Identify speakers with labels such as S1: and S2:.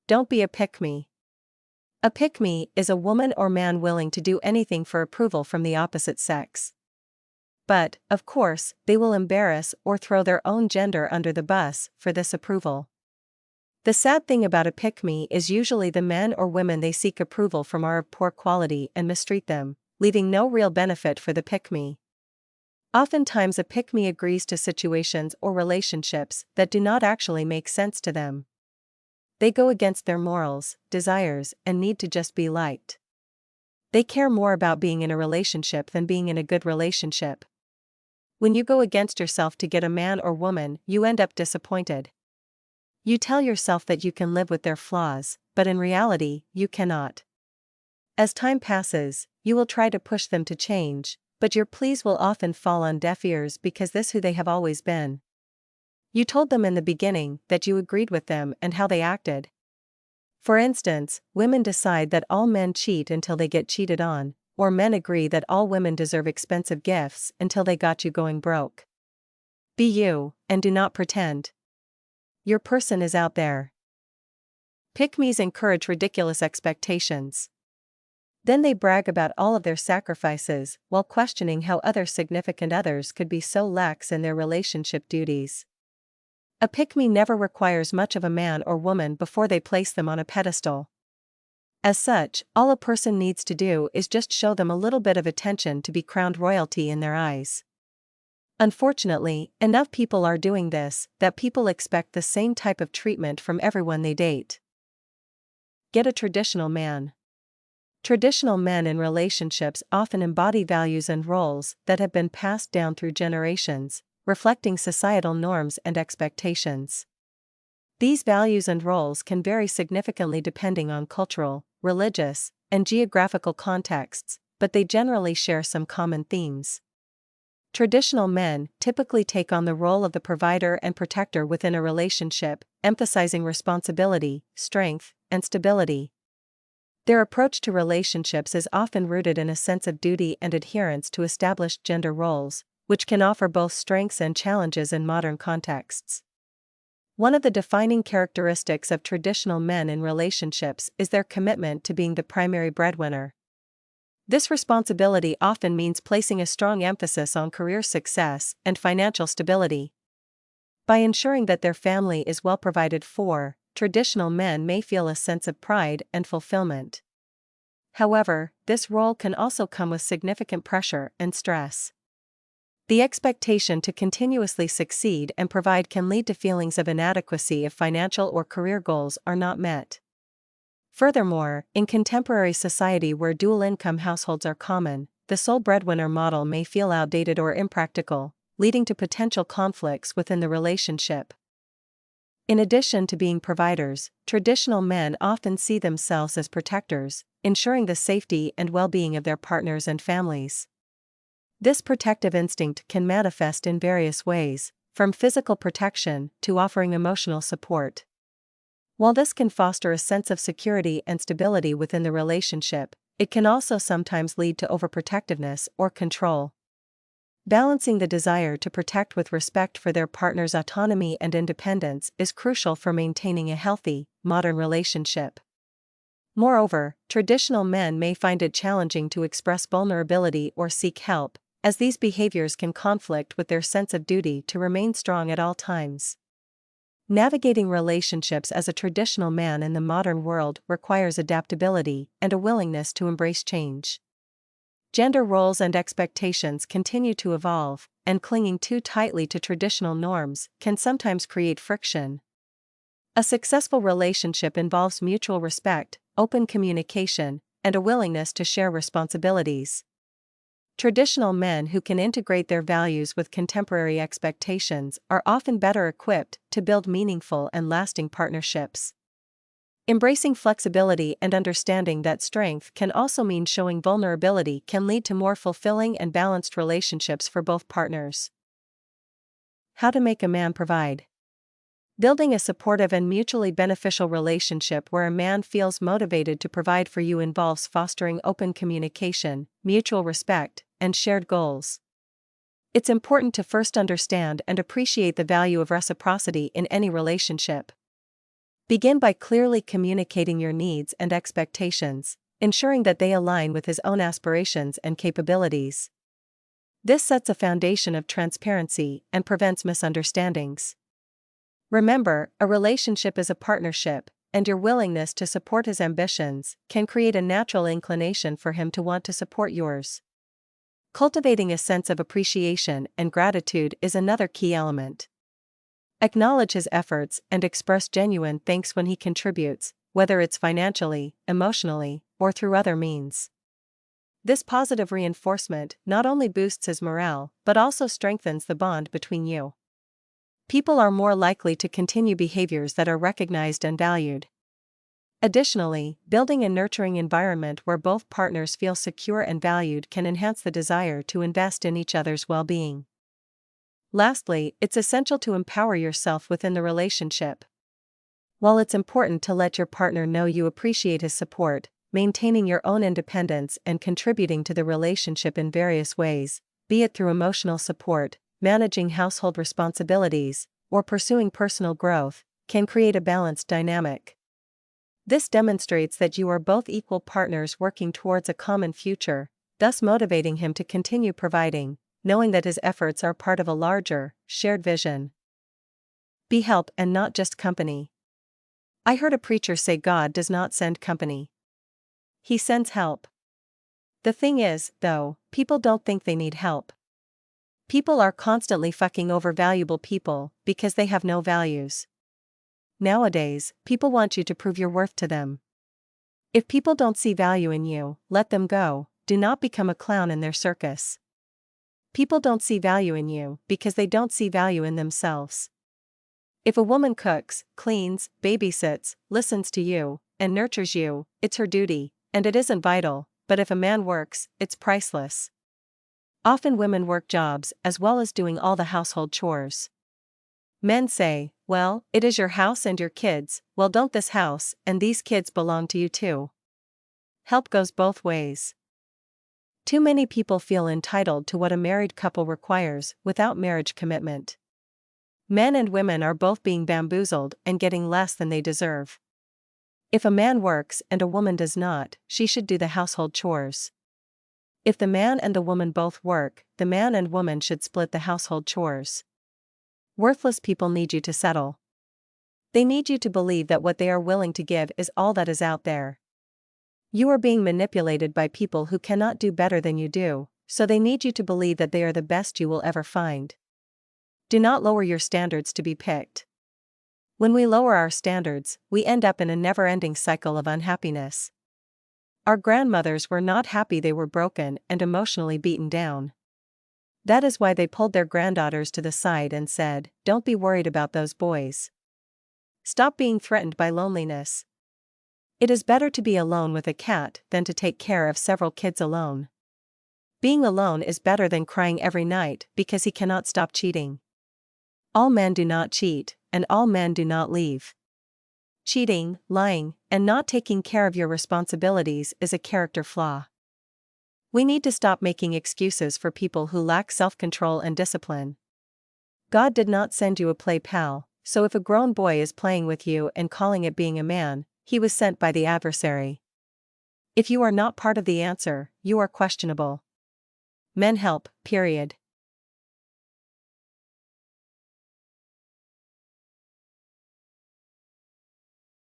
S1: Don't be a pick-me. A pick-me is a woman or man willing to do anything for approval from the opposite sex. But, of course, they will embarrass or throw their own gender under the bus for this approval. The sad thing about a pick-me is usually the men or women they seek approval from are of poor quality and mistreat them, leaving no real benefit for the pick-me. Oftentimes a pick-me agrees to situations or relationships that do not actually make sense to them. They go against their morals, desires, and need to just be liked. They care more about being in a relationship than being in a good relationship. When you go against yourself to get a man or woman, you end up disappointed. You tell yourself that you can live with their flaws, but in reality, you cannot. As time passes, you will try to push them to change, but your pleas will often fall on deaf ears because this is who they have always been. You told them in the beginning that you agreed with them and how they acted. For instance, women decide that all men cheat until they get cheated on, or men agree that all women deserve expensive gifts until they got you going broke. Be you, and do not pretend. Your person is out there. Pick-me's encourage ridiculous expectations. Then they brag about all of their sacrifices while questioning how other significant others could be so lax in their relationship duties. A pick-me never requires much of a man or woman before they place them on a pedestal. As such, all a person needs to do is just show them a little bit of attention to be crowned royalty in their eyes. Unfortunately, enough people are doing this that people expect the same type of treatment from everyone they date. Get a traditional man. Traditional men in relationships often embody values and roles that have been passed down through generations, reflecting societal norms and expectations. These values and roles can vary significantly depending on cultural, religious, and geographical contexts, but they generally share some common themes. Traditional men typically take on the role of the provider and protector within a relationship, emphasizing responsibility, strength, and stability. Their approach to relationships is often rooted in a sense of duty and adherence to established gender roles, which can offer both strengths and challenges in modern contexts. One of the defining characteristics of traditional men in relationships is their commitment to being the primary breadwinner. This responsibility often means placing a strong emphasis on career success and financial stability. By ensuring that their family is well provided for, traditional men may feel a sense of pride and fulfillment. However, this role can also come with significant pressure and stress. The expectation to continuously succeed and provide can lead to feelings of inadequacy if financial or career goals are not met. Furthermore, in contemporary society where dual-income households are common, the sole breadwinner model may feel outdated or impractical, leading to potential conflicts within the relationship. In addition to being providers, traditional men often see themselves as protectors, ensuring the safety and well-being of their partners and families. This protective instinct can manifest in various ways, from physical protection to offering emotional support. While this can foster a sense of security and stability within the relationship, it can also sometimes lead to overprotectiveness or control. Balancing the desire to protect with respect for their partner's autonomy and independence is crucial for maintaining a healthy, modern relationship. Moreover, traditional men may find it challenging to express vulnerability or seek help, as these behaviors can conflict with their sense of duty to remain strong at all times. Navigating relationships as a traditional man in the modern world requires adaptability and a willingness to embrace change. Gender roles and expectations continue to evolve, and clinging too tightly to traditional norms can sometimes create friction. A successful relationship involves mutual respect, open communication, and a willingness to share responsibilities. Traditional men who can integrate their values with contemporary expectations are often better equipped to build meaningful and lasting partnerships. Embracing flexibility and understanding that strength can also mean showing vulnerability can lead to more fulfilling and balanced relationships for both partners. How to make a man provide. Building a supportive and mutually beneficial relationship where a man feels motivated to provide for you involves fostering open communication, mutual respect, and shared goals. It's important to first understand and appreciate the value of reciprocity in any relationship. Begin by clearly communicating your needs and expectations, ensuring that they align with his own aspirations and capabilities. This sets a foundation of transparency and prevents misunderstandings. Remember, a relationship is a partnership, and your willingness to support his ambitions can create a natural inclination for him to want to support yours. Cultivating a sense of appreciation and gratitude is another key element. Acknowledge his efforts and express genuine thanks when he contributes, whether it's financially, emotionally, or through other means. This positive reinforcement not only boosts his morale but also strengthens the bond between you. People are more likely to continue behaviors that are recognized and valued. Additionally, building a nurturing environment where both partners feel secure and valued can enhance the desire to invest in each other's well-being. Lastly, it's essential to empower yourself within the relationship. While it's important to let your partner know you appreciate his support, maintaining your own independence and contributing to the relationship in various ways, be it through emotional support, managing household responsibilities, or pursuing personal growth, can create a balanced dynamic. This demonstrates that you are both equal partners working towards a common future, thus motivating him to continue providing, knowing that his efforts are part of a larger, shared vision. Be help and not just company. I heard a preacher say God does not send company. He sends help. The thing is, though, people don't think they need help. People are constantly fucking over valuable people because they have no values. Nowadays, people want you to prove your worth to them. If people don't see value in you, let them go, do not become a clown in their circus. People don't see value in you because they don't see value in themselves. If a woman cooks, cleans, babysits, listens to you, and nurtures you, it's her duty, and it isn't vital, but if a man works, it's priceless. Often women work jobs as well as doing all the household chores. Men say, well, it is your house and your kids, well, don't this house and these kids belong to you too? Help goes both ways. Too many people feel entitled to what a married couple requires without marriage commitment. Men and women are both being bamboozled and getting less than they deserve. If a man works and a woman does not, she should do the household chores. If the man and the woman both work, the man and woman should split the household chores. Worthless people need you to settle. They need you to believe that what they are willing to give is all that is out there. You are being manipulated by people who cannot do better than you do, so they need you to believe that they are the best you will ever find. Do not lower your standards to be picked. When we lower our standards, we end up in a never-ending cycle of unhappiness. Our grandmothers were not happy they were broken and emotionally beaten down. That is why they pulled their granddaughters to the side and said, "Don't be worried about those boys. Stop being threatened by loneliness. It is better to be alone with a cat than to take care of several kids alone. Being alone is better than crying every night because he cannot stop cheating. All men do not cheat, and all men do not leave. Cheating, lying, and not taking care of your responsibilities is a character flaw. We need to stop making excuses for people who lack self-control and discipline. God did not send you a play pal, so if a grown boy is playing with you and calling it being a man, he was sent by the adversary. If you are not part of the answer, you are questionable. Men help, period.